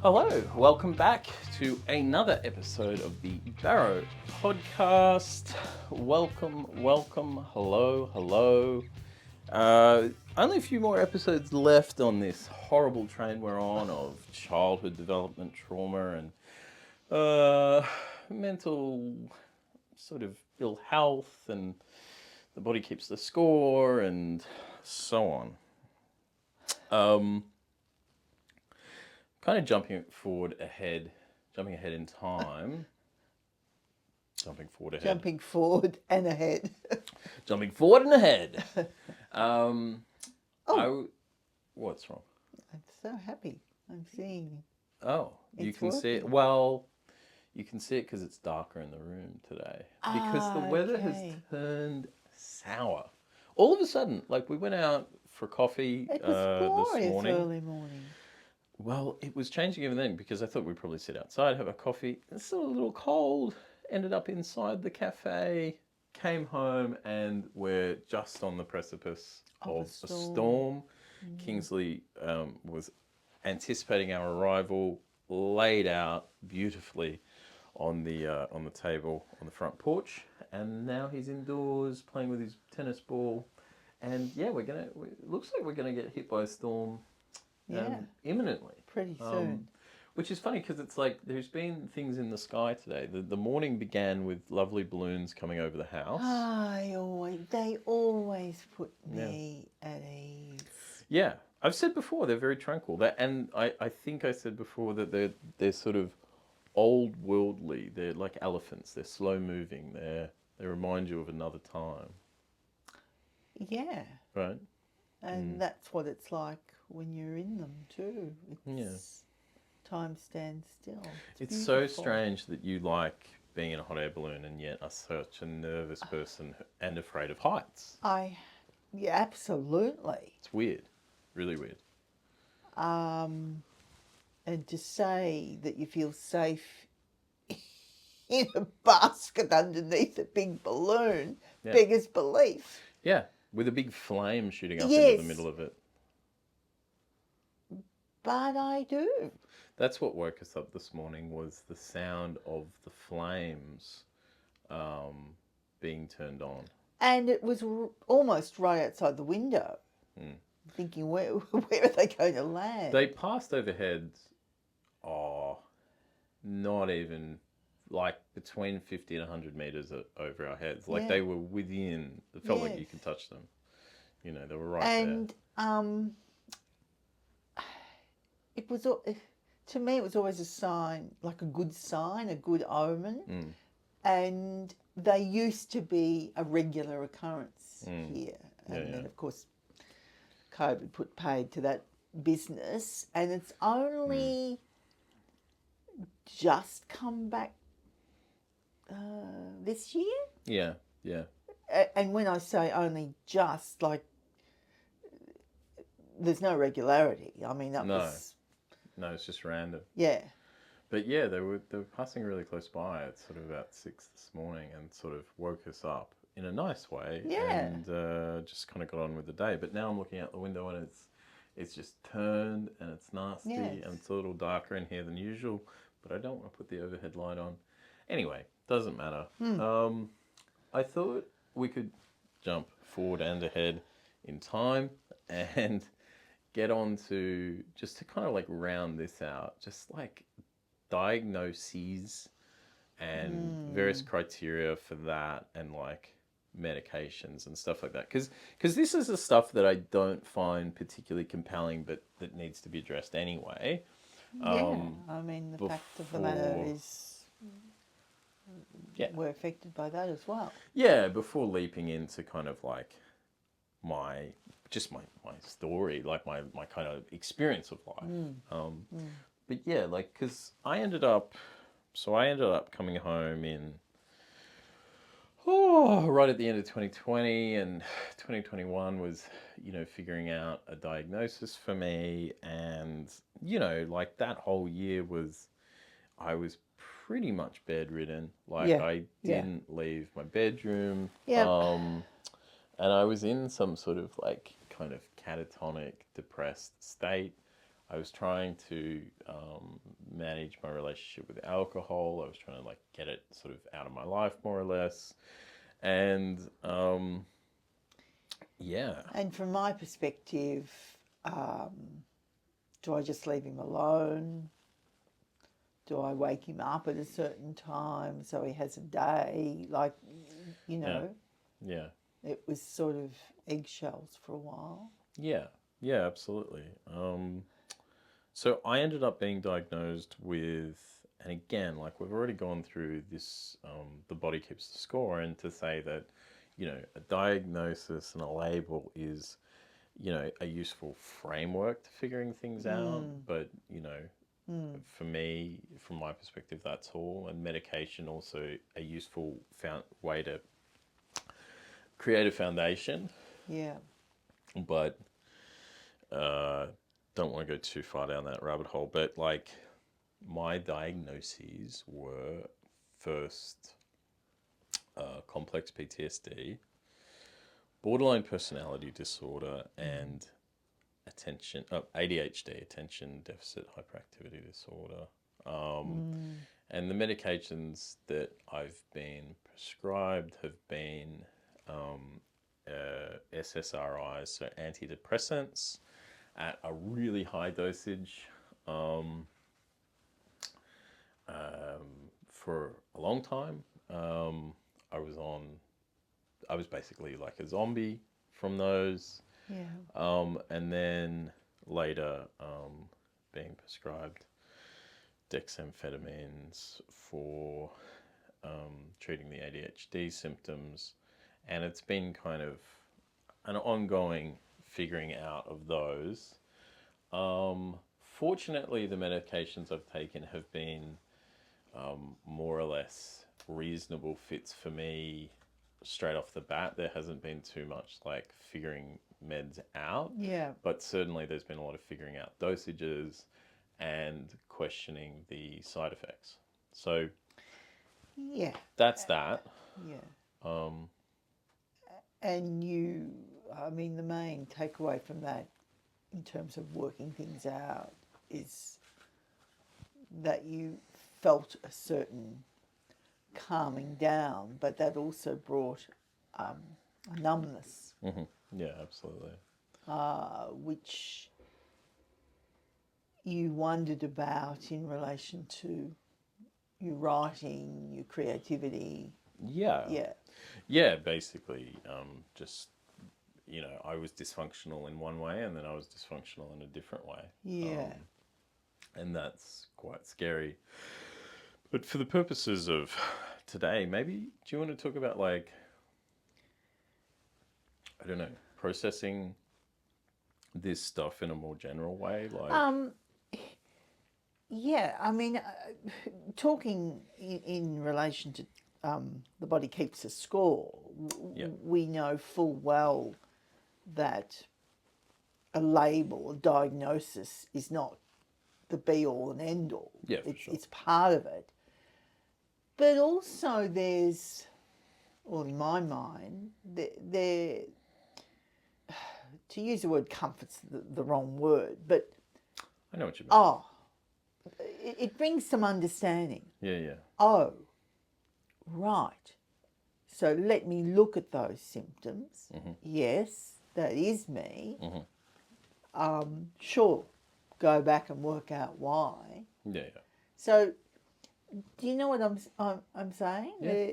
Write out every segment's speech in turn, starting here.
Hello, welcome back to another episode of the BARROW Podcast. Welcome, hello. Only a few more episodes left on this horrible train we're on of childhood development trauma and mental sort of ill health, and the body keeps the score and so on. Kind of jumping ahead in time. Jumping forward and ahead. What's wrong? I'm so happy. I'm seeing. Oh, you can working. see it. Well, you can see it because it's darker in the room today. Because the weather has turned sour. All of a sudden, like we went out for coffee It was this morning. early morning. Well, it was changing even then because I thought we'd probably sit outside, have a coffee. It's still a little cold. Ended up inside the cafe. Came home and we're just on the precipice of a storm. Kingsley was anticipating our arrival, laid out beautifully on the table on the front porch, and now he's indoors playing with his tennis ball. And yeah, it looks like we're gonna get hit by a storm. Imminently. Pretty soon. Which is funny because it's like there's been things in the sky today. The morning began with lovely balloons coming over the house. They always put me at ease. Yeah, I've said before they're very tranquil. And I think I said before that they're sort of old worldly. They're like elephants. They're slow moving. They remind you of another time. Yeah. Right. And that's what it's like when you're in them too. Time stands still. It's so strange that you like being in a hot air balloon and yet are such a nervous person and afraid of heights. Yeah, absolutely. It's weird. Really weird. And to say that you feel safe in a basket underneath a big balloon beggars belief. Yeah, with a big flame shooting up into the middle of it. But I do. That's what woke us up this morning, was the sound of the flames being turned on. And it was almost right outside the window. Thinking, where are they going to land? They passed overhead, not even, like between 50 and 100 metres over our heads. Like they were within, it felt like you could touch them. You know, they were right there. And it was, to me, it was always a sign, like a good sign, a good omen. And they used to be a regular occurrence here. And then, of course, COVID put paid to that business. And it's only just come back this year. Yeah. And when I say only just, like, there's no regularity. I mean, that was... No, it's just random. Yeah. But yeah, they were passing really close by at sort of about 6 this morning and sort of woke us up in a nice way. Yeah. And just kind of got on with the day. But now I'm looking out the window and it's just turned and it's nasty and it's a little darker in here than usual. But I don't want to put the overhead light on. Anyway, doesn't matter. I thought we could jump forward and ahead in time and get on to, just to kind of like round this out, just like diagnoses and various criteria for that, and like medications and stuff like that. Because this is the stuff that I don't find particularly compelling, but that needs to be addressed anyway. I mean, the fact of the matter is we're affected by that as well. Yeah, before leaping into kind of like my story, like my kind of experience of life. But yeah, like, because I ended up coming home in right at the end of 2020, and 2021 was, figuring out a diagnosis for me. And, like that whole year I was pretty much bedridden. Like I didn't leave my bedroom. And I was in some sort of like kind of catatonic, depressed state. I was trying to manage my relationship with alcohol. I was trying to like get it sort of out of my life more or less. And yeah. And from my perspective, do I just leave him alone? Do I wake him up at a certain time so he has a day? Like, you know. Yeah. It was sort of eggshells for a while. Yeah, absolutely. So I ended up being diagnosed with, and again, like we've already gone through this, the body keeps the score, and to say that, you know, a diagnosis and a label is, you know, a useful framework to figuring things out, but, you know, for me, from my perspective, that's all, and medication also a useful way to create a foundation. Yeah. But don't want to go too far down that rabbit hole. But like my diagnoses were first complex PTSD, borderline personality disorder, and ADHD, attention deficit hyperactivity disorder. And the medications that I've been prescribed have been SSRIs, so antidepressants, at a really high dosage for a long time. I was basically like a zombie from those. Yeah. And then later being prescribed dexamphetamines for treating the ADHD symptoms. And it's been kind of an ongoing figuring out of those. Fortunately, the medications I've taken have been more or less reasonable fits for me straight off the bat. There hasn't been too much like figuring meds out. Yeah. But certainly there's been a lot of figuring out dosages and questioning the side effects. So yeah, that's that. Yeah. And the main takeaway from that in terms of working things out is that you felt a certain calming down, but that also brought a numbness. Mm-hmm. Yeah, absolutely. Which you wondered about in relation to your writing, your creativity. Yeah. Yeah. Yeah, basically, just, you know, I was dysfunctional in one way and then I was dysfunctional in a different way. Yeah. And that's quite scary. But for the purposes of today, maybe do you want to talk about like, I don't know, processing this stuff in a more general way? Like, yeah, talking in relation to the body keeps a score, we know full well that a label, a diagnosis is not the be-all and end-all. Yeah, for sure. It's part of it. But also there's, well, in my mind, there to use the word comfort's the wrong word, but... I know what you mean. Oh, it brings some understanding. Yeah. Oh, right. So let me look at those symptoms. Mm-hmm. Yes, that is me. Mm-hmm. Sure, go back and work out why. Yeah. So, do you know what I'm saying? Yeah.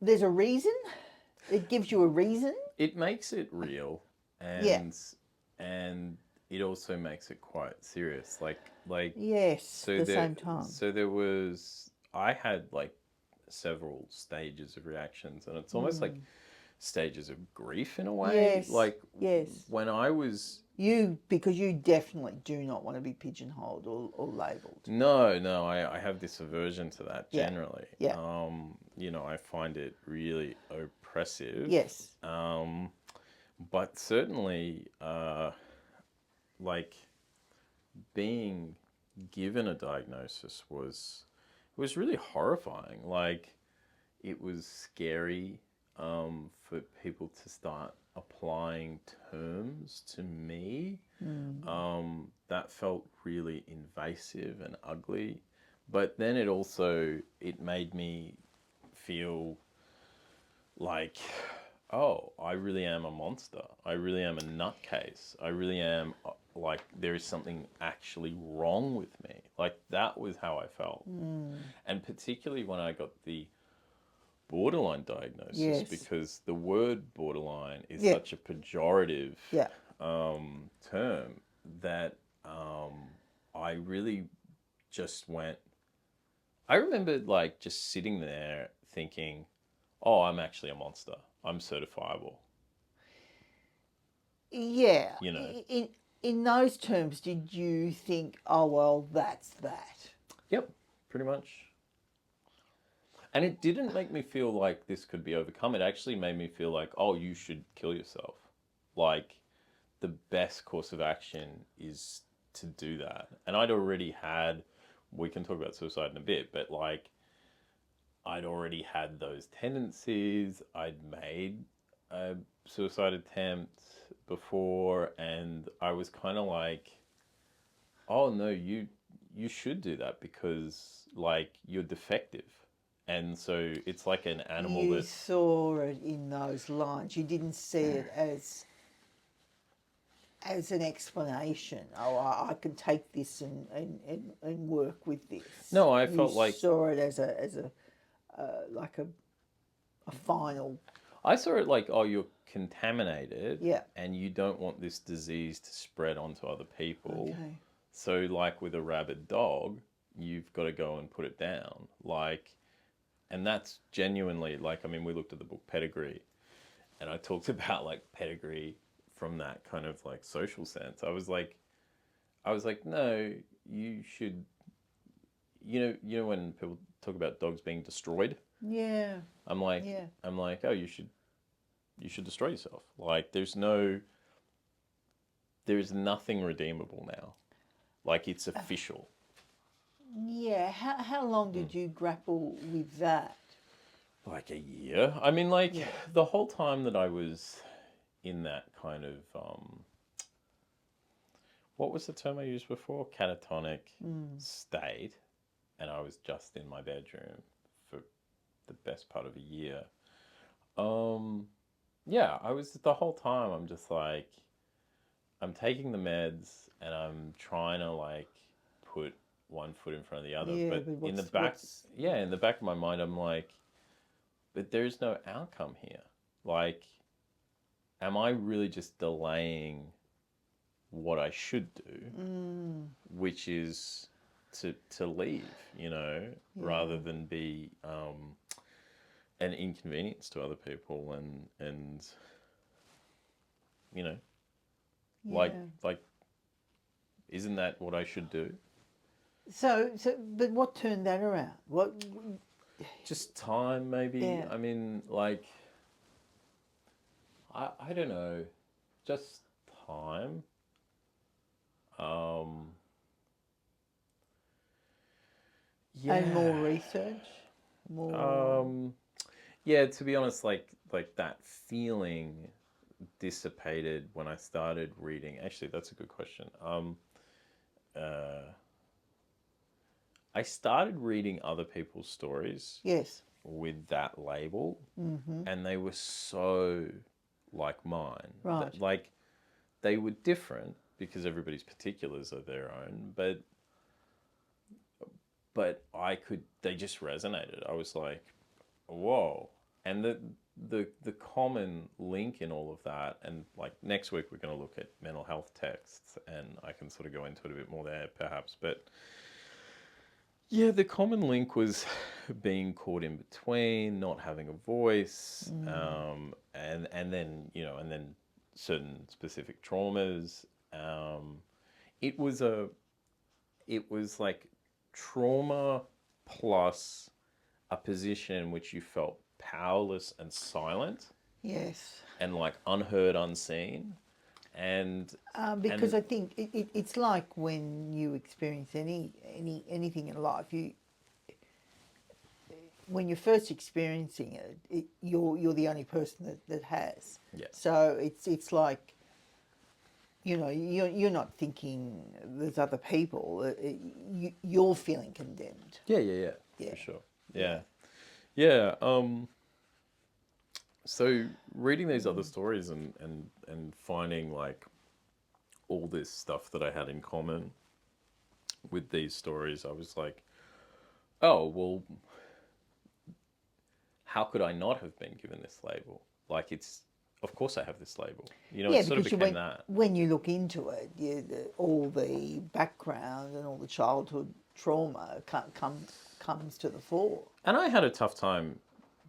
There's a reason. It gives you a reason. It makes it real, and it also makes it quite serious. Like yes. So at the same time. So I had like several stages of reactions, and it's almost like stages of grief in a way. Yes. Like yes. When I was because you definitely do not want to be pigeonholed or labelled. No, I have this aversion to that generally. Yeah. You know, I find it really oppressive. Yes. But certainly, like being given a diagnosis was really horrifying. Like it was scary for people to start applying terms to me. That felt really invasive and ugly. But then it made me feel like, oh, I really am a monster. I really am a nutcase. I really am, like, there is something actually wrong with me. Like, that was how I felt. And particularly when I got the borderline diagnosis, Yes. because the word borderline is such a pejorative term that I really just went, I remember like just sitting there thinking, oh, I'm actually a monster. I'm certifiable. Yeah. You know. In those terms, did you think, oh, well, that's that? Yep, pretty much. And it didn't make me feel like this could be overcome. It actually made me feel like, oh, you should kill yourself. Like, the best course of action is to do that. And I'd already had, we can talk about suicide in a bit, but like, I'd already had those tendencies. I'd made a suicide attempt before, and I was kind of like, oh no, you should do that because like you're defective. And so it's like an animal You saw it in those lines. You didn't see it as an explanation. Oh, I can take this and work with this. No, I felt like you saw it as a like a final. I saw it like, oh, you're contaminated, Yeah. and you don't want this disease to spread onto other people. Okay. So, like with a rabid dog, you've got to go and put it down. Like, and that's genuinely like, I mean, we looked at the book Pedigree, and I talked about like pedigree from that kind of like social sense. I was like, no, you should, you know when people talk about dogs being destroyed. Yeah. I'm like, oh, you should destroy yourself. Like, there is nothing redeemable now. Like, it's official. Yeah. How long did you grapple with that? Like a year. I mean, like the whole time that I was in that kind of, what was the term I used before? Catatonic state. And I was just in my bedroom for the best part of a year. Yeah, I was the whole time. I'm just like, I'm taking the meds and I'm trying to like put one foot in front of the other. Yeah, but but in the back of my mind, I'm like, but there's no outcome here. Like, am I really just delaying what I should do, which is to leave, you know, rather than be an inconvenience to other people and you know, like isn't that what I should do? So but what turned that around? What? Just time, maybe. Yeah. I mean, like, I don't know, just time. Yeah. And more research? More... yeah, to be honest, like that feeling dissipated when I started reading. Actually, that's a good question. I started reading other people's stories. Yes. With that label, and they were so like mine. Right. Like, they were different because everybody's particulars are their own, but they just resonated. I was like, whoa. And the common link in all of that, and like next week we're going to look at mental health texts, and I can sort of go into it a bit more there perhaps, but yeah, the common link was being caught in between, not having a voice, and then, you know, and then certain specific traumas. It was like trauma plus a position in which you felt powerless and silent. Yes. And like unheard, unseen. And because I think it's like when you experience anything in life, when you're first experiencing it, you're the only person that has. Yeah. So it's like, you know, you're not thinking there's other people. You're feeling condemned. Yeah. For sure. Yeah. So reading these other stories and finding like all this stuff that I had in common with these stories, I was like, oh, well, how could I not have been given this label? Like, of course I have this label. You know, it sort of became that. When you look into it, all the background and all the childhood trauma comes to the fore. And I had a tough time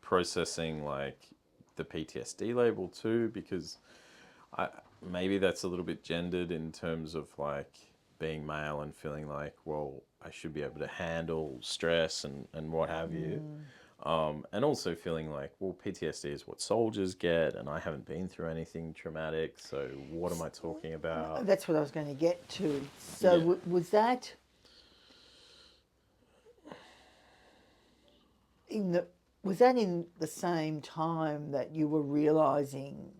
processing, like, the PTSD label too, because maybe that's a little bit gendered in terms of, like, being male and feeling like, well, I should be able to handle stress and what have you. And also feeling like, well, PTSD is what soldiers get, and I haven't been through anything traumatic, so what am I talking about? That's what I was going to get to. So was that in the same time that you were realising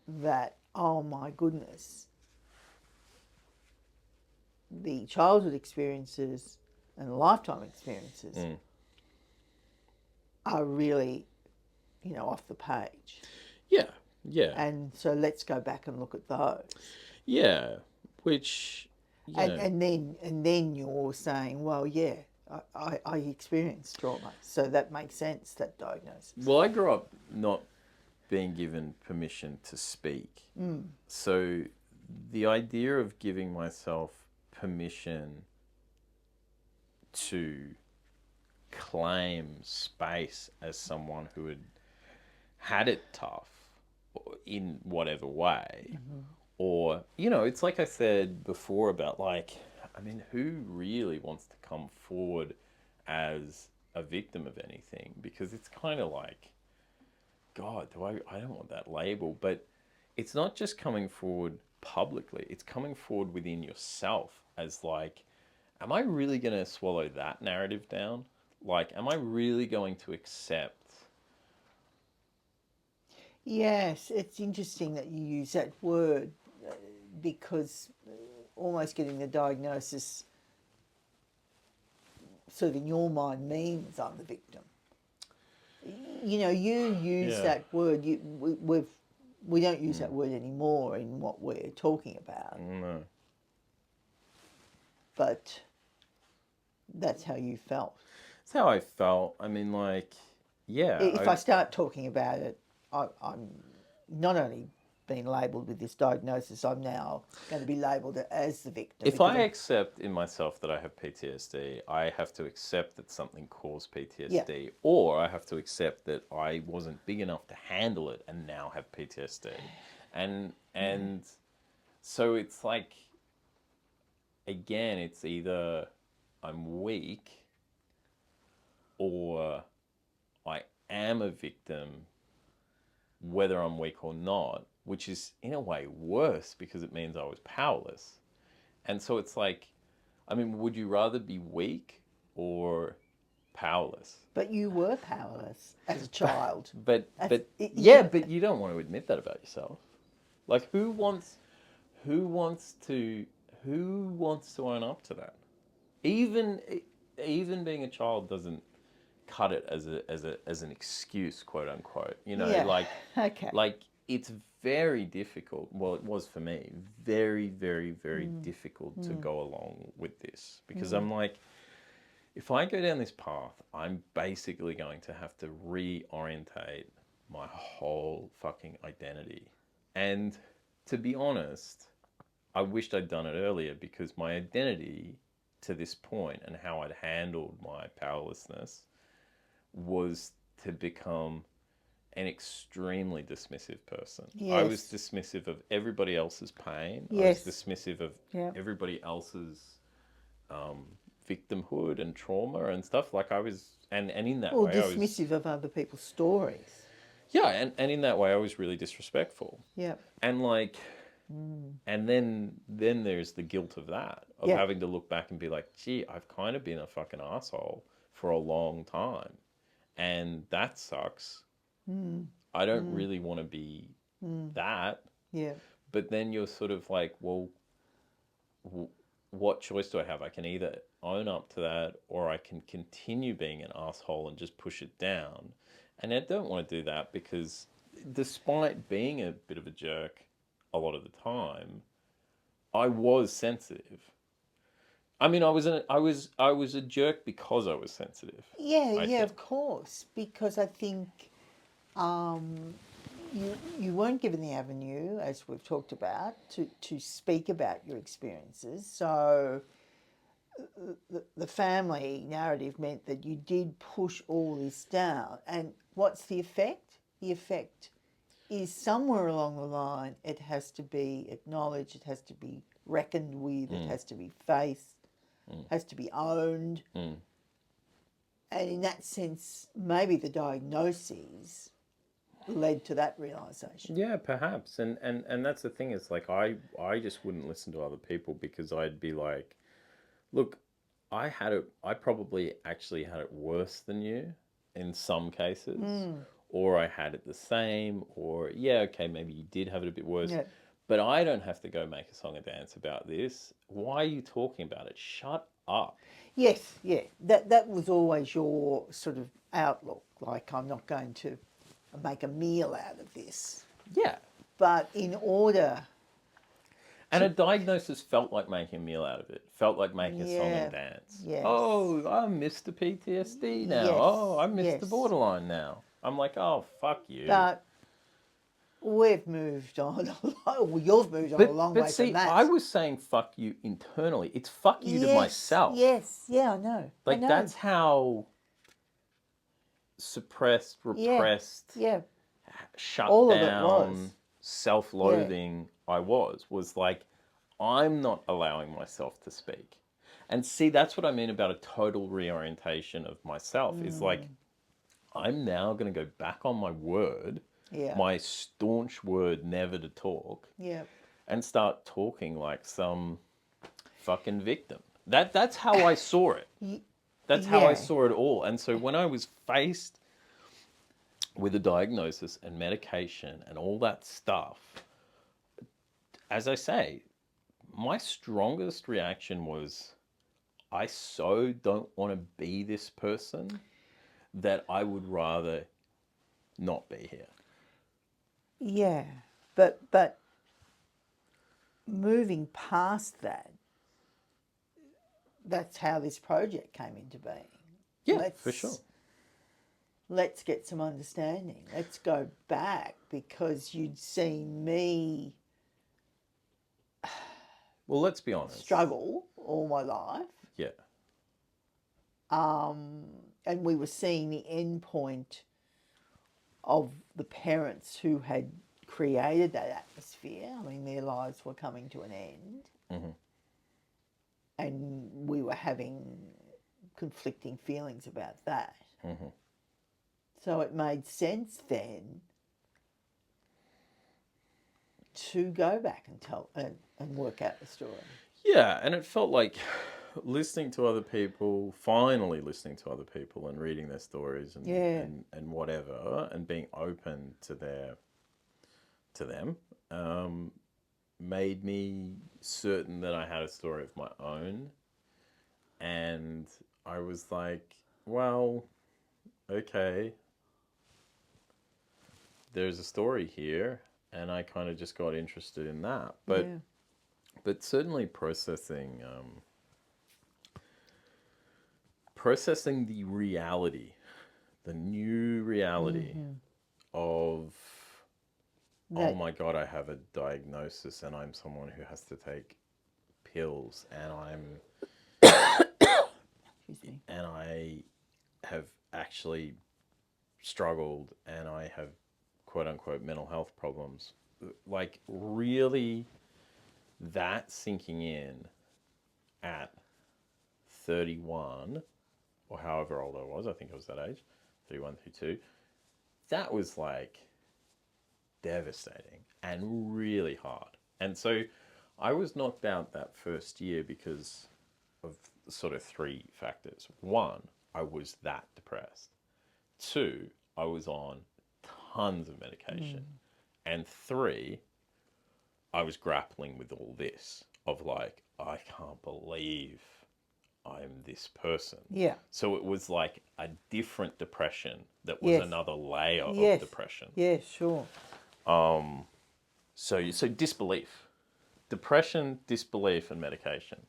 that, oh my goodness, the childhood experiences and the lifetime experiences are really, you know, off the page? Yeah. And so let's go back and look at those. Yeah, which... And then you're saying, well, yeah, I experienced trauma, so that makes sense, that diagnosis. Well, I grew up not being given permission to speak. So the idea of giving myself permission to claim space as someone who had it tough in whatever way, or, you know, it's like I said before about, like, I mean, who really wants to come forward as a victim of anything? Because it's kind of like, God, I don't want that label. But it's not just coming forward publicly, it's coming forward within yourself as like, am I really going to swallow that narrative down? Like, am I really going to accept? Yes, it's interesting that you use that word, because almost getting the diagnosis sort of in your mind means I'm the victim. You know, you use that word. We don't use that word anymore in what we're talking about. No. But that's how you felt. That's how I felt. I mean, like, yeah. If I start talking about it, I'm not only being labelled with this diagnosis, I'm now going to be labelled as the victim. If I accept in myself that I have PTSD, I have to accept that something caused PTSD, or I have to accept that I wasn't big enough to handle it and now have PTSD. And so it's like, again, it's either I'm weak or I am a victim, whether I'm weak or not, which is in a way worse because it means I was powerless. And so it's like, I mean, would you rather be weak or powerless? But you were powerless as a child. But you don't want to admit that about yourself. Like, who wants to own up to that? Even being a child doesn't cut it as an excuse, quote unquote. You know, like it's very difficult. Well, it was for me, very, very, very difficult to go along with this, because I'm like, if I go down this path, I'm basically going to have to reorientate my whole fucking identity. And to be honest, I wished I'd done it earlier, because my identity to this point and how I'd handled my powerlessness was to become an extremely dismissive person. Yes. I was dismissive of everybody else's pain. Yes. I was dismissive of everybody else's victimhood and trauma and stuff. Like, I was, and in that way, dismissive of other people's stories. Yeah, and in that way, I was really disrespectful. Yeah. And like, and then there's the guilt of that, of having to look back and be like, gee, I've kind of been a fucking asshole for a long time. And that sucks. I don't really want to be that. Yeah. But then you're sort of like, well, what choice do I have? I can either own up to that, or I can continue being an asshole and just push it down. And I don't want to do that, because despite being a bit of a jerk a lot of the time, I was sensitive. I mean, I was a jerk because I was sensitive. Yeah, I yeah, think. of course. Because I think you weren't given the avenue, as we've talked about, to speak about your experiences. So the family narrative meant that you did push all this down. And what's the effect? The effect is somewhere along the line, it has to be acknowledged, it has to be reckoned with, it has to be faced, has to be owned. And in that sense, maybe the diagnoses led to that realisation. Yeah, perhaps. And that's the thing, is like I just wouldn't listen to other people, because I'd be like, look, I probably actually had it worse than you in some cases. Or I had it the same, or yeah, okay, maybe you did have it a bit worse. Yeah. But I don't have to go make a song and dance about this. Why are you talking about it? Shut up. Yes, yeah. That was always your sort of outlook. Like, I'm not going to make a meal out of this. Yeah. But in order... And a diagnosis felt like making a meal out of it. Felt like making a song and dance. Yes. Oh, I'm Mr. PTSD now. Yes, Oh, I'm Mr. yes. Borderline now. I'm like, oh, fuck you. But we've moved on a lot. Well, you've moved on a long way see, from that. I was saying fuck you internally. It's fuck you to myself. Yes, yeah, I know. Like, I know. that's how suppressed, repressed, shut All down, of it was. self-loathing I was like, I'm not allowing myself to speak. And see, that's what I mean about a total reorientation of myself. Is like, I'm now going to go back on my word, my staunch word never to talk, and start talking like some fucking victim. That's how I saw it. That's how I saw it all. And so when I was faced with a diagnosis and medication and all that stuff, as I say, my strongest reaction was, I so don't want to be this person that I would rather not be here. Yeah, but moving past that, that's how this project came into being. Yeah, for sure. Let's get some understanding. Let's go back, because you'd seen me Well, let's be honest. struggle all my life. Yeah. And we were seeing the end point of the parents who had created that atmosphere. I mean, their lives were coming to an end. And we were having conflicting feelings about that. So it made sense then to go back and tell and work out the story. Yeah, and it felt like listening to other people, finally listening to other people and reading their stories and whatever, and being open to them, made me certain that I had a story of my own. And I was like, well, okay, there's a story here, and I kind of just got interested in that. But certainly processing the reality, the new reality of, oh my God, I have a diagnosis and I'm someone who has to take pills, and and I have actually struggled, and I have quote unquote mental health problems. Like, really, that sinking in at 31, or however old I was, I think I was that age, 31, 32, that was like devastating and really hard. And so I was knocked out that first year because of sort of three factors. One, I was that depressed. 2, I was on tons of medication. And 3, I was grappling with all this of like, I can't believe I'm this person. Yeah. So it was like a different depression that was another layer of depression. Yeah, sure. So disbelief, depression, disbelief, and medication.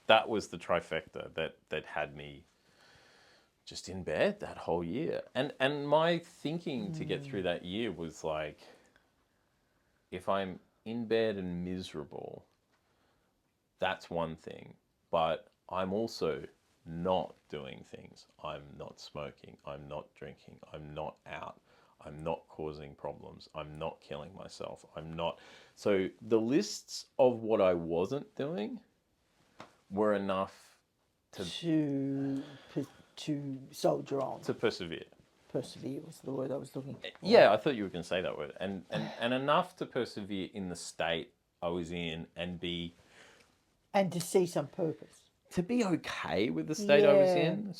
That was the trifecta that had me just in bed that whole year. And my thinking to get through that year was like, if I'm in bed and miserable, that's one thing. But I'm also not doing things. I'm not smoking. I'm not drinking. I'm not out. I'm not causing problems. I'm not killing myself. I'm not. So the lists of what I wasn't doing were enough to soldier on. to persevere. Persevere was the word I was looking for. Yeah, I thought you were going to say that word. And enough to persevere in the state I was in and to see some purpose. To be okay with the state I was in.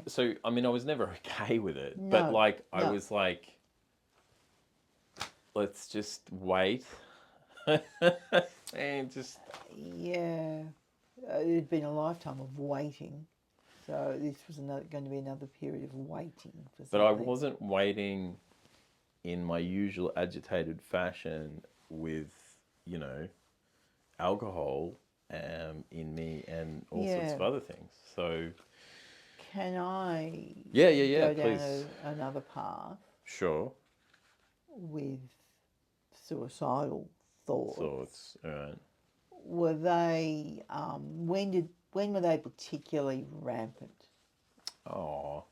So I mean, I was never okay with it. No, but like, I was like, let's just wait. And just... Yeah. It'd been a lifetime of waiting. So this was going to be another period of waiting for something. But I wasn't waiting in my usual agitated fashion with, alcohol in me and all sorts of other things. So... Can I go down please. Another path? Sure. With suicidal thoughts. All right. Were they, when were they particularly rampant? Oh,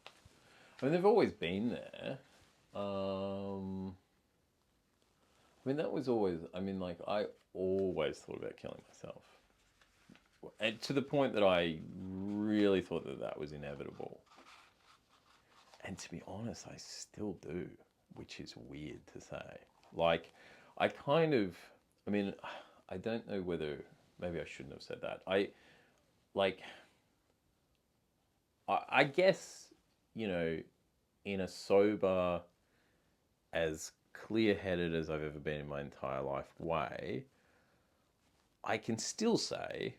I mean, they've always been there. I mean, that was always, like, I always thought about killing myself. And to the point that I really thought that was inevitable. And to be honest, I still do, which is weird to say. Like, I don't know whether, maybe I shouldn't have said that. I guess, in a sober, as clear-headed as I've ever been in my entire life way, I can still say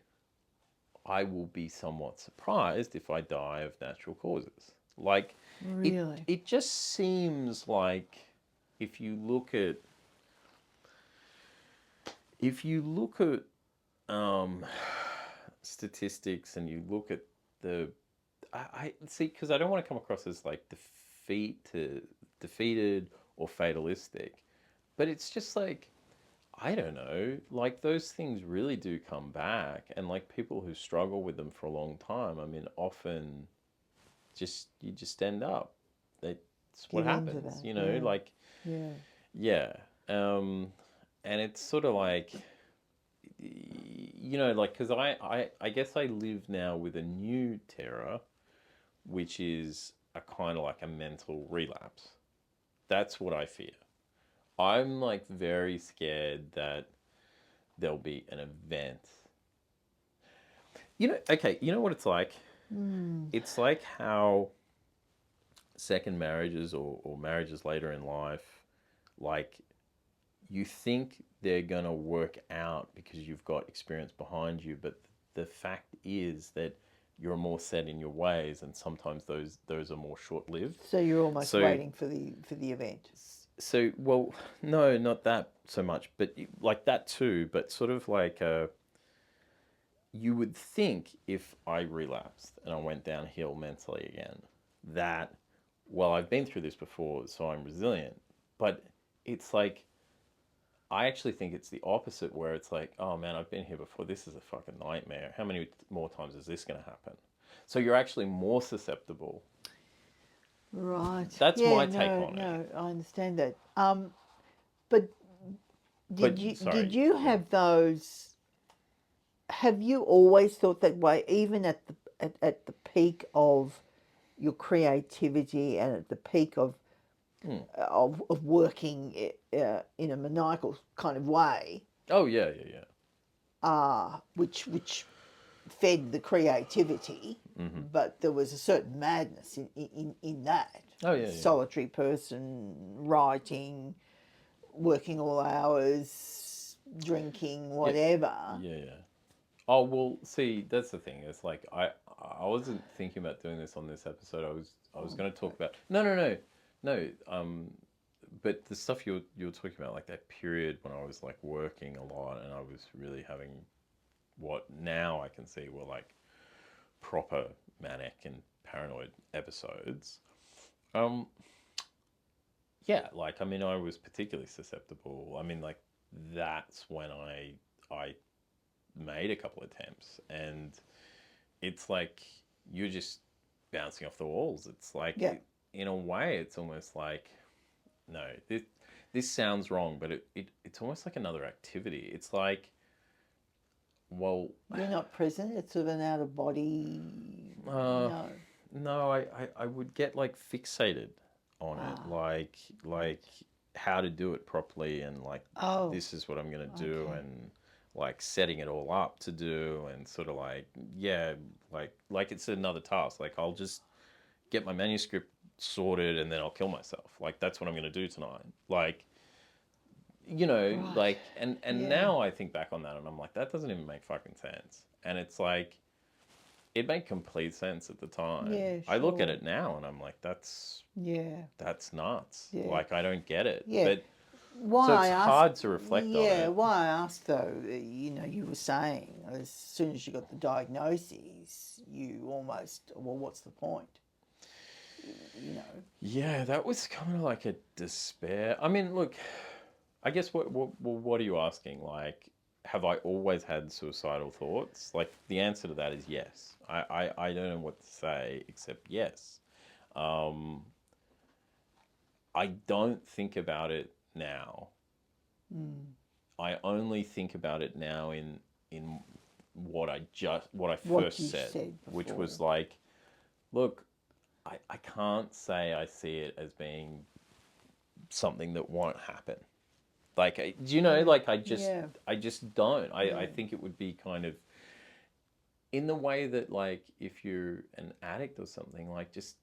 I will be somewhat surprised if I die of natural causes. Like, really? It just seems like if you look at statistics and you look at I see, because I don't want to come across as like defeated or fatalistic, but it's just like, I don't know, like those things really do come back, and like people who struggle with them for a long time, I mean, often you just end up, that's what happens, like, and it's sort of like, like, because I guess I live now with a new terror, which is a kind of like a mental relapse. That's what I fear. I'm like very scared that there'll be an event. Okay, you know what it's like? It's like how second marriages or marriages later in life, like, you think they're going to work out because you've got experience behind you, but the fact is that you're more set in your ways, and sometimes those are more short-lived. So you're almost waiting for the event. So, well, no, not that so much, but like that too, but sort of like you would think if I relapsed and I went downhill mentally again, that, well, I've been through this before, so I'm resilient. But it's like, I actually think it's the opposite, where it's like, oh man, I've been here before. This is a fucking nightmare. How many more times is this going to happen? So you're actually more susceptible. Right. That's my take on it. No, I understand that. But did you have those? Have you always thought that way, even at the peak of your creativity and at the peak of working in a maniacal kind of way? Oh yeah. Which fed the creativity. but there was a certain madness in that. Oh, yeah. Solitary person, writing, working all hours, drinking, whatever. Yeah. Oh, well, see, that's the thing. It's like I wasn't thinking about doing this on this episode. I was going to talk about no. But the stuff you were talking about, like that period when I was like working a lot and I was really having what now I can see were like proper manic and paranoid episodes. Yeah, like I mean, I was particularly susceptible. I mean, like that's when I made a couple attempts, and it's like you're just bouncing off the walls. It's like in a way, it's almost like no, this sounds wrong, but it's almost like another activity. It's like, well, you're not present. It's sort of an out of body. No, I would get like fixated on it, like how to do it properly, and like this is what I'm gonna do, and like setting it all up to do, and sort of like like it's another task. Like I'll just get my manuscript sorted and then I'll kill myself. Like that's what I'm gonna do tonight. Like, you know, like and now I think back on that and I'm like, that doesn't even make fucking sense. And it's like, it made complete sense at the time. Yeah, sure. I look at it now and I'm like, that's nuts. Yeah. Like I don't get it. Yeah. But why so it's hard to reflect on it. Yeah, why I asked though, you know, you were saying as soon as you got the diagnoses, you almost, well, what's the point? You know. Yeah, that was kind of like a despair. I mean, look, I guess what are you asking? Like, have I always had suicidal thoughts? Like, the answer to that is yes. I don't know what to say except yes. I don't think about it now. I only think about it now in what I first said which was like, look, I can't say I see it as being something that won't happen. Like, do you know, like I just don't. I think it would be kind of in the way that like if you're an addict or something, like just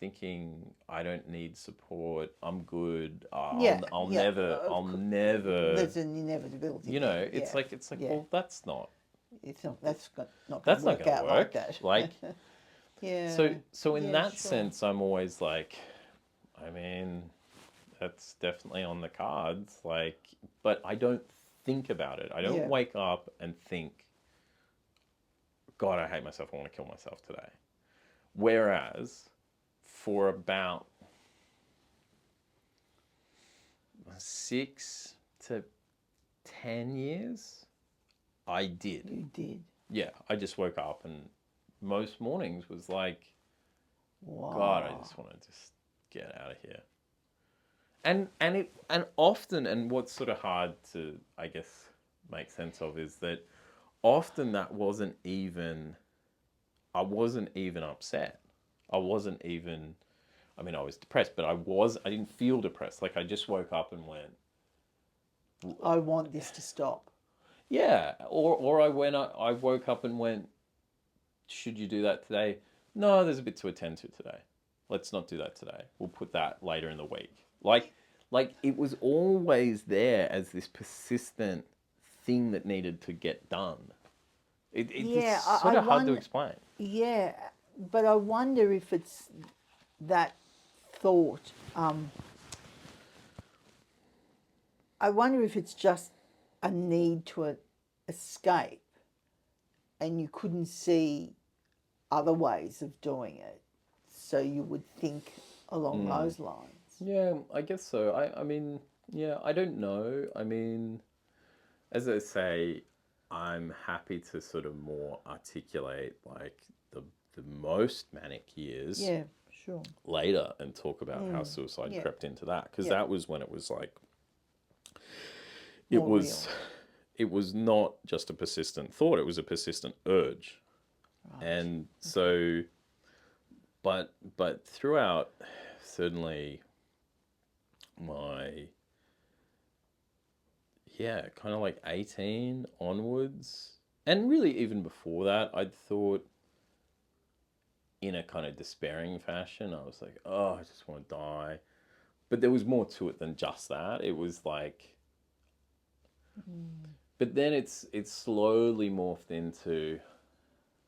thinking I don't need support, I'm good. I'll never. There's an inevitability. You know, it's like well, that's not. It's not. That's not. That's not going to to work. like that. Like, yeah. So in that sense, I'm always like, I mean, that's definitely on the cards. Like, but I don't think about it. I don't wake up and think, God, I hate myself. I want to kill myself today. Whereas, for about 6 to 10 years, I did. You did. Yeah, I just woke up and most mornings was like, wow. God, I just want to just get out of here. And often, and what's sort of hard to, I guess, make sense of is that often that wasn't even, I wasn't even upset. I wasn't even, I mean, I was depressed, but I didn't feel depressed. Like I just woke up and went, I want this to stop. Yeah. Or I woke up and went, should you do that today? No, there's a bit to attend to today. Let's not do that today. We'll put that later in the week. Like it was always there as this persistent thing that needed to get done. It's sort of hard to explain. Yeah, but I wonder if it's that thought. I wonder if it's just a need to escape, and you couldn't see other ways of doing it, so you would think along those lines. Yeah, I guess so. I mean, yeah, I don't know. I mean, as I say, I'm happy to sort of more articulate like the most manic years. Yeah, sure. Later and talk about how suicide crept into that, because that was when it was like it was not just a persistent thought, it was a persistent urge. Right. And so but throughout certainly my kind of like 18 onwards, and really even before that, I'd thought in a kind of despairing fashion. I was like, oh, I just want to die. But there was more to it than just that. It was like, but then it's slowly morphed into,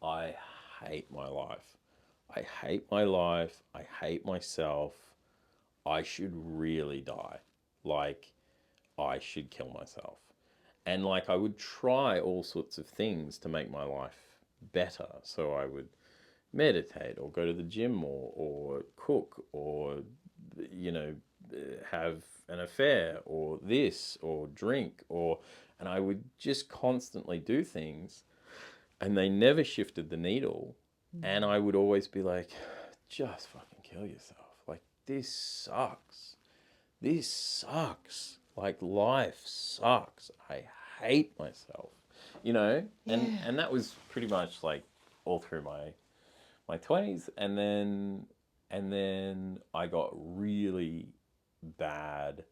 I hate my life. I hate my life. I hate myself. I should really die. Like, I should kill myself. And like, I would try all sorts of things to make my life better. So I would meditate or go to the gym more, or cook, or, you know, have an affair, or this, or drink, and I would just constantly do things, and they never shifted the needle. And I would always be like, just fucking kill yourself. Like, this sucks. This sucks. Like, life sucks. I hate myself, you know? And that was pretty much like all through my 20s. And then I got really bad.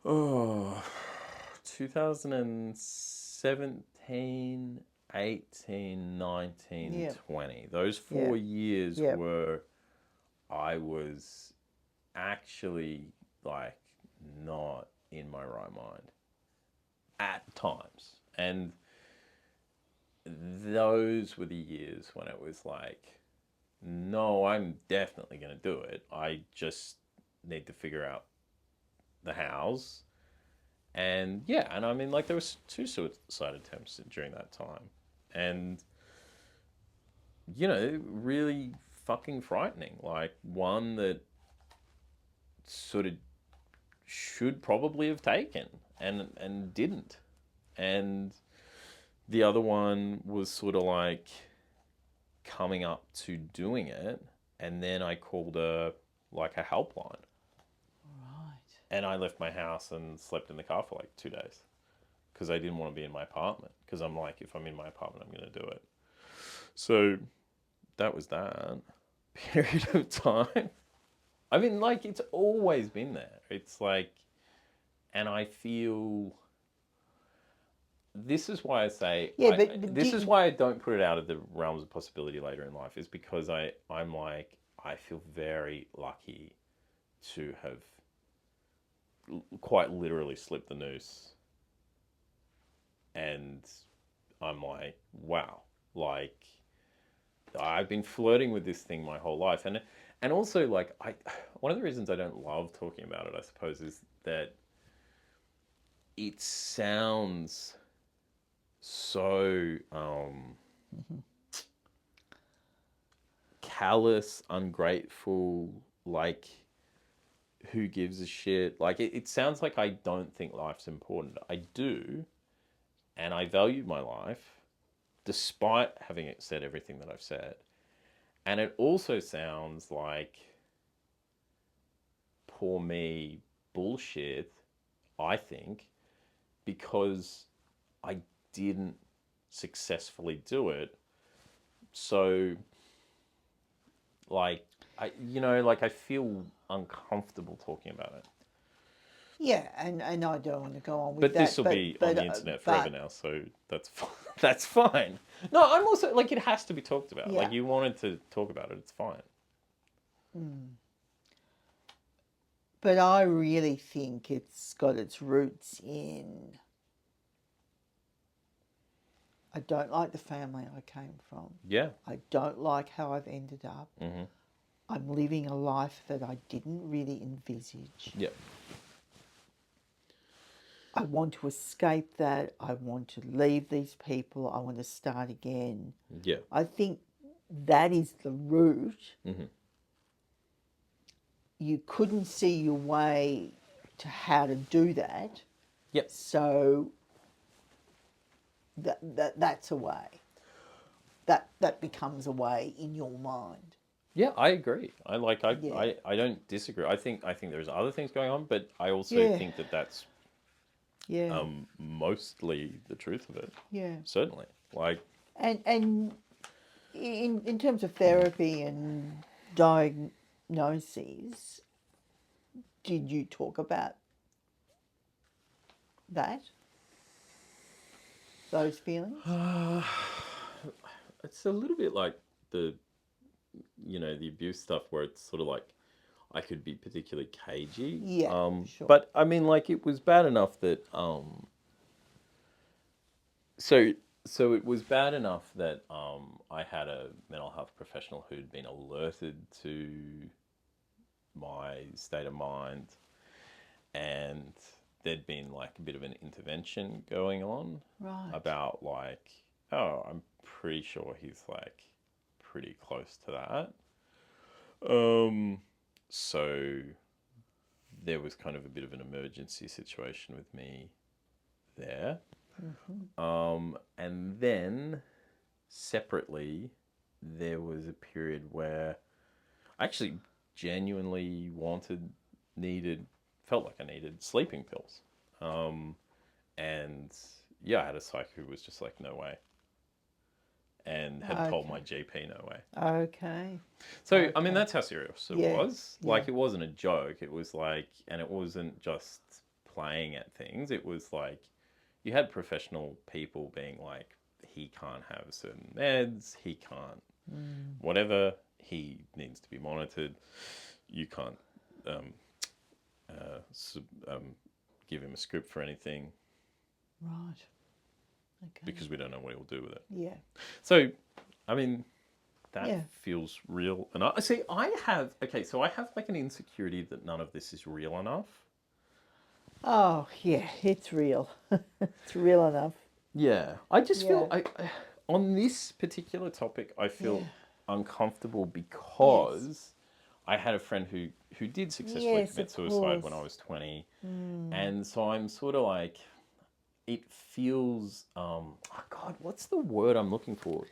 2017, 18, 19, 20. Those 4 years were, I was actually like not in my right mind at times. And those were the years when it was like, no, I'm definitely going to do it. I just need to figure out the hows. And yeah, and I mean, like, there was 2 suicide attempts during that time. And, you know, really fucking frightening. Like, one that sort of should probably have taken and didn't. And the other one was sort of like coming up to doing it, and then I called a helpline. Right. And I left my house and slept in the car for like 2 days because I didn't want to be in my apartment, because I'm like, if I'm in my apartment, I'm going to do it. So that was that period of time. I mean, like, it's always been there. It's like, and I feel, this is why I say, this is why I don't put it out of the realms of possibility later in life, is because I'm like, I feel very lucky to have quite literally slipped the noose. And I'm like, wow, like, I've been flirting with this thing my whole life. And also, like, one of the reasons I don't love talking about it, I suppose, is that it sounds so callous, ungrateful, like, who gives a shit? Like, it sounds like I don't think life's important. I do, and I value my life, despite having said everything that I've said. And it also sounds like poor me bullshit, I think, because I didn't successfully do it. So, like, I feel uncomfortable talking about it. Yeah, and I don't want to go on with but that. This will be on the internet forever now, so that's fine. That's fine. No, I'm also, like, it has to be talked about. Yeah. Like, you wanted to talk about it, it's fine. But I really think it's got its roots in, I don't like the family I came from. Yeah. I don't like how I've ended up. Mm-hmm. I'm living a life that I didn't really envisage. Yeah. I want to escape that. I want to leave these people. I want to start again. Yeah. I think that is the root. Mm-hmm. You couldn't see your way to how to do that. Yep. So that's a way. That becomes a way in your mind. Yeah, I agree. I don't disagree. I think there's other things going on, but I also think that's mostly the truth of it. Yeah. Certainly. Like, and in terms of therapy and diagnoses, did you talk about that? Those feelings? It's a little bit like the the abuse stuff where it's sort of like I could be particularly cagey. Yeah, sure. But I mean, like, it was bad enough that so it was bad enough that I had a mental health professional who'd been alerted to my state of mind, and there'd been like a bit of an intervention going on about like, oh, I'm pretty sure he's like pretty close to that. So there was kind of a bit of an emergency situation with me there. And then separately, there was a period where I actually genuinely felt like I needed sleeping pills. And yeah, I had a psych who was just like, no way. And had told my GP no way. Okay. So, I mean, that's how serious it was. Like, it wasn't a joke. It was like, and it wasn't just playing at things. It was like, you had professional people being like, he can't have certain meds, he can't whatever, he needs to be monitored, you can't give him a script for anything. Right. Okay. Because we don't know what he'll do with it. Yeah. So, I mean, that feels real. And I have like an insecurity that none of this is real enough. Oh, yeah, it's real. It's real enough. Yeah. I just feel, on this particular topic, I feel uncomfortable because I had a friend who did successfully commit suicide when I was 20. And so I'm sort of like, it feels, oh God, what's the word I'm looking for?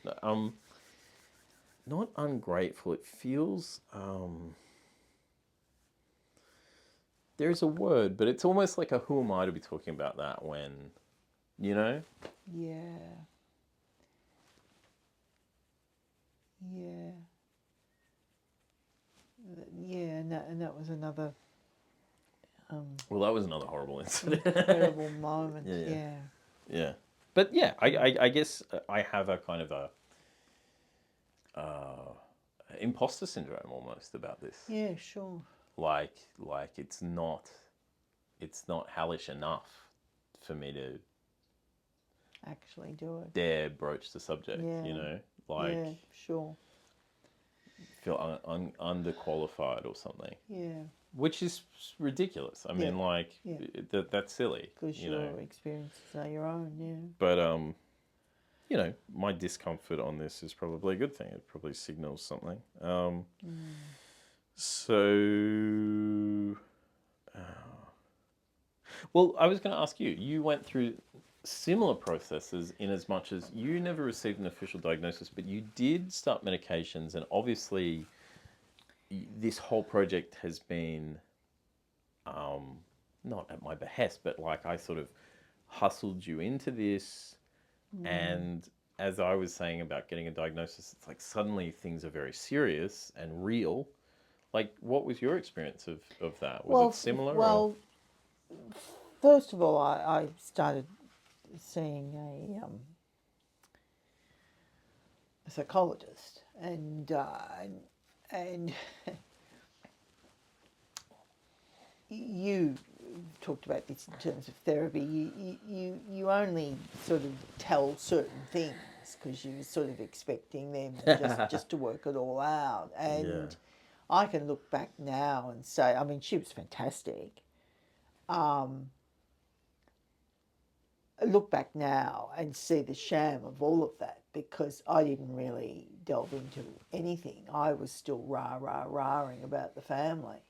Not ungrateful. It feels, there's a word, but it's almost like a who am I to be talking about that when, you know? Yeah. Yeah. Yeah, and that was another... well, that was another horrible incident. Incredible moment, Yeah. But yeah, I guess I have a kind of a imposter syndrome almost about this. Yeah, sure. Like it's not hellish enough for me to actually do it. Dare broach the subject, you know? Like, yeah, sure. Feel underqualified or something. Yeah. Which is ridiculous. I mean, like, that's silly. Because your experiences are your own, yeah. But, you know, my discomfort on this is probably a good thing. It probably signals something. So, well, I was going to ask you. You went through similar processes in as much as you never received an official diagnosis, but you did start medications, and obviously this whole project has been not at my behest, but like I sort of hustled you into this. And as I was saying about getting a diagnosis, it's like suddenly things are very serious and real. Like, what was your experience of that? Was it similar? Well, first of all, I started seeing a psychologist, and you talked about this in terms of therapy. You only sort of tell certain things because you're sort of expecting them just to work it all out. And I can look back now and say, I mean, she was fantastic. Look back now and see the sham of all of that, because I didn't really delve into anything. I was still rah-ing about the family.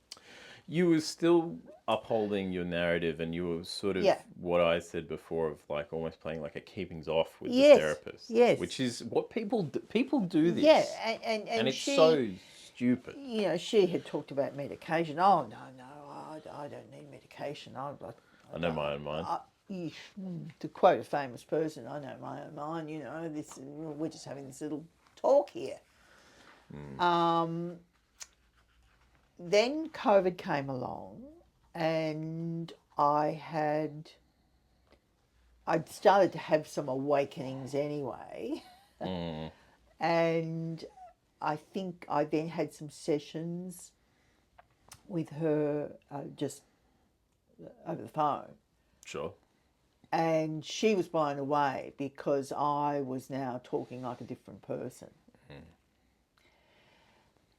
You were still upholding your narrative, and you were sort of what I said before of like almost playing like a keepings off with the therapist. Yes. Which is what people do this. Yeah, and it's so stupid. You know, she had talked about medication. Oh, no, I don't need medication. I know my own mind. To quote a famous person, I know my own mind, you know, we're just having this little talk here. Then COVID came along, and I'd started to have some awakenings anyway. And I think I then had some sessions with her just over the phone. Sure. And she was blown away because I was now talking like a different person.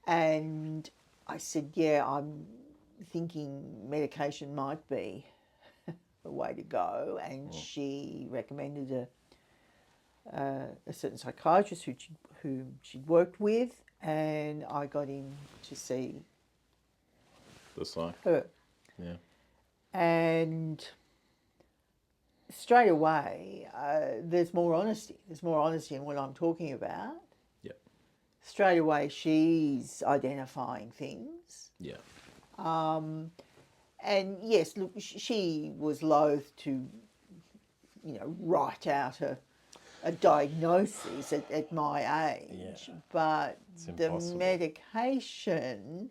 And I said, yeah, I'm thinking medication might be the way to go. And she recommended a certain psychiatrist who she'd worked with, and I got in to see her. Yeah. And straight away, there's more honesty. There's more honesty in what I'm talking about. Yeah. Straight away, she's identifying things. Yeah. And yes, look, she was loath to, write out a diagnosis at my age, but the medication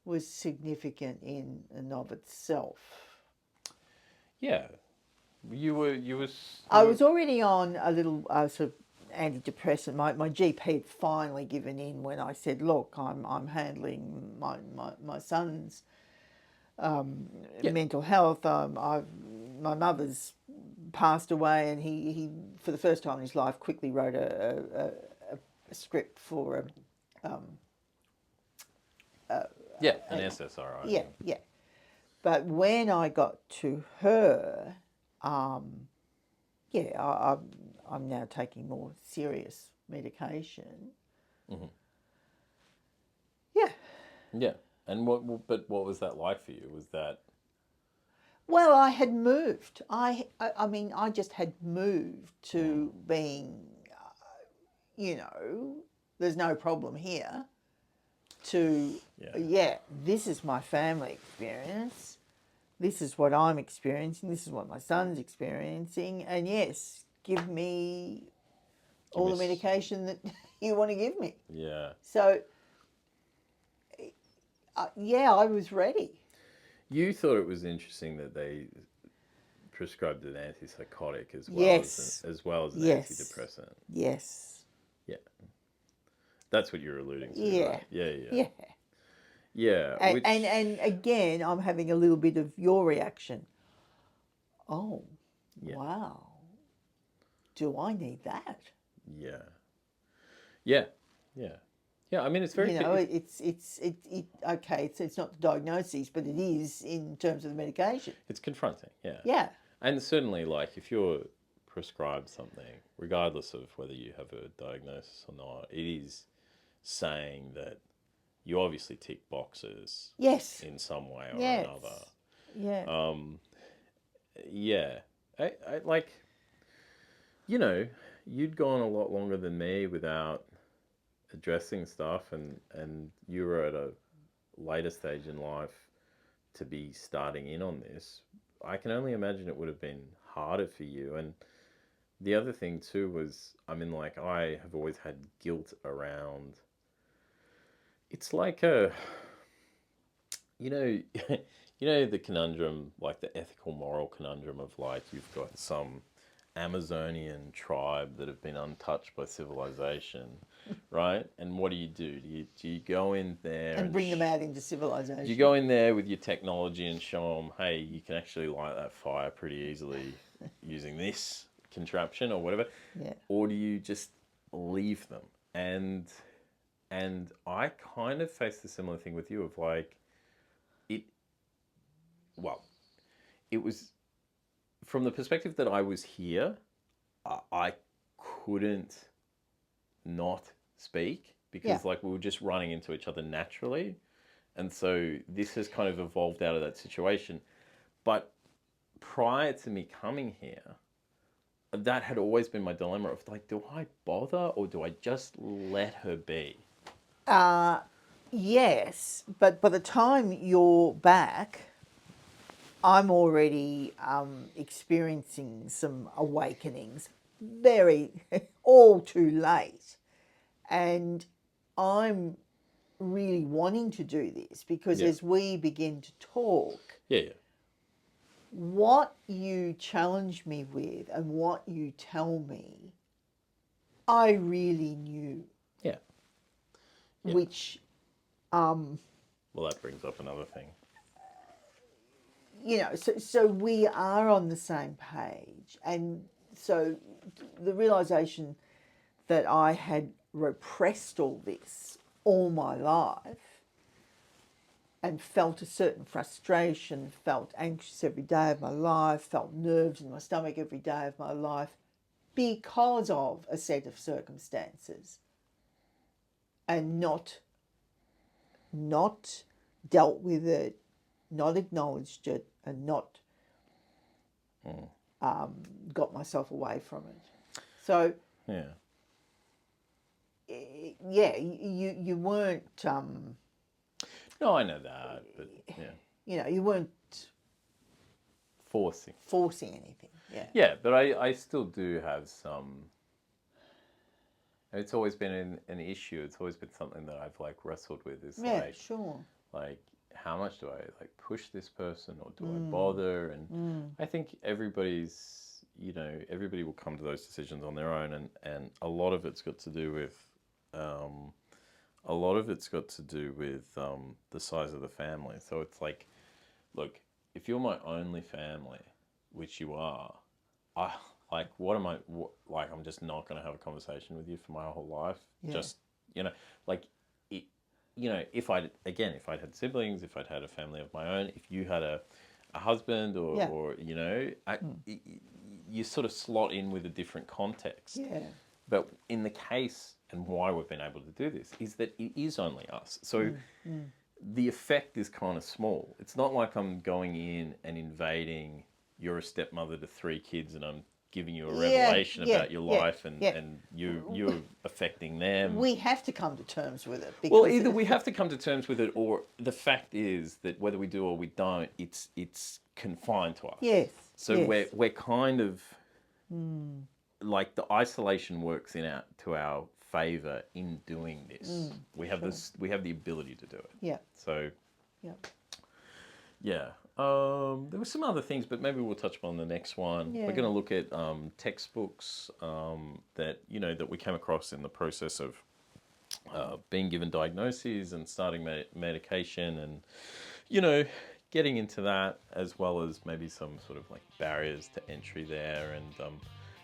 was significant in and of itself. Yeah. I was already on a little sort of antidepressant. My GP had finally given in when I said, look, I'm handling my son's mental health. My mother's passed away, and he for the first time in his life quickly wrote a script for an SSRI. Yeah. But when I got to her, I'm now taking more serious medication. Mm-hmm. Yeah. Yeah. And what was that like for you? Was that... Well, I had moved. I just had moved to being, there's no problem here, to, this is my family experience. This is what I'm experiencing. This is what my son's experiencing. And yes, give me all the medication that you want to give me. Yeah. So, I was ready. You thought it was interesting that they prescribed an antipsychotic as well as an antidepressant. Yes. Yeah. That's what you're alluding to. Yeah. Right? Yeah. Yeah. And again, I'm having a little bit of your reaction. Oh, wow. Do I need that? Yeah. Yeah. I mean, it's very... it's not the diagnosis, but it is in terms of the medication. It's confronting, yeah. Yeah. And certainly, like, if you're prescribed something, regardless of whether you have a diagnosis or not, it is saying that you obviously tick boxes. Yes. In some way or another. Yeah. Yeah. I like, you'd gone a lot longer than me without addressing stuff, and you were at a later stage in life to be starting in on this. I can only imagine it would have been harder for you. And the other thing too was, I have always had guilt around, it's like the conundrum, like the ethical moral conundrum of, like, you've got some Amazonian tribe that have been untouched by civilization, right? And what do? Do you go in there and bring them out into civilization? Do you go in there with your technology and show them, hey, you can actually light that fire pretty easily using this contraption or whatever? Yeah. Or do you just leave them? And I kind of faced a similar thing with you of, like, it was... From the perspective that I was here, I couldn't not speak because we were just running into each other naturally. And so this has kind of evolved out of that situation. But prior to me coming here, that had always been my dilemma of, like, do I bother or do I just let her be? Yes, but by the time you're back, I'm already experiencing some awakenings, all too late. And I'm really wanting to do this because as we begin to talk, what you challenge me with and what you tell me, I really knew. Yeah. which, well, that brings up another thing. You know, so we are on the same page. And so the realisation that I had repressed all this all my life and felt a certain frustration, felt anxious every day of my life, felt nerves in my stomach every day of my life because of a set of circumstances, and not dealt with it, not acknowledged it, and not got myself away from it. So you weren't. No, I know that, but you know, you weren't forcing anything. Yeah, but I still do have some. It's always been an issue. It's always been something that I've like wrestled with. Is like how much do I like push this person, or do I bother? And I think everybody will come to those decisions on their own, and a lot of it's got to do with the size of the family. So it's like, look, if you're my only family, which you are, I'm just not going to have a conversation with you for my whole life. Just, if I'd had siblings, if I'd had a family of my own, if you had a husband or you sort of slot in with a different context. Yeah. But in the case, and why we've been able to do this, is that it is only us. So the effect is kind of small. It's not like I'm going in and invading, you're a stepmother to 3 kids and I'm giving you a revelation about your life and you're affecting them. We have to come to terms with it. Well, either we have to come to terms with it, or the fact is that whether we do or we don't, it's confined to us. Yes. So we're kind of like the isolation works to our favour in doing this. We have we have the ability to do it. Yeah. So there were some other things, but maybe we'll touch upon the next one. We're going to look at textbooks that we came across in the process of being given diagnoses and starting medication, and getting into that, as well as maybe some sort of like barriers to entry there, and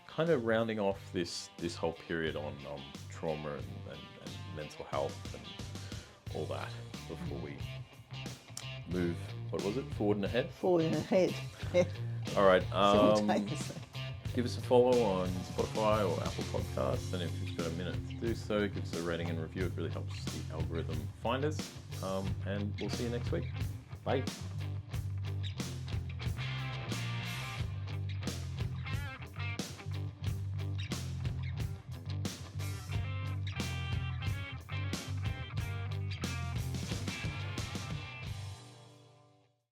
kind of rounding off this whole period on trauma and mental health and all that before we move, forward and ahead? Forward and ahead. All right. Give us a follow on Spotify or Apple Podcasts, and if you've got a minute to do so, give us a rating and review. It really helps the algorithm find us. And we'll see you next week. Bye.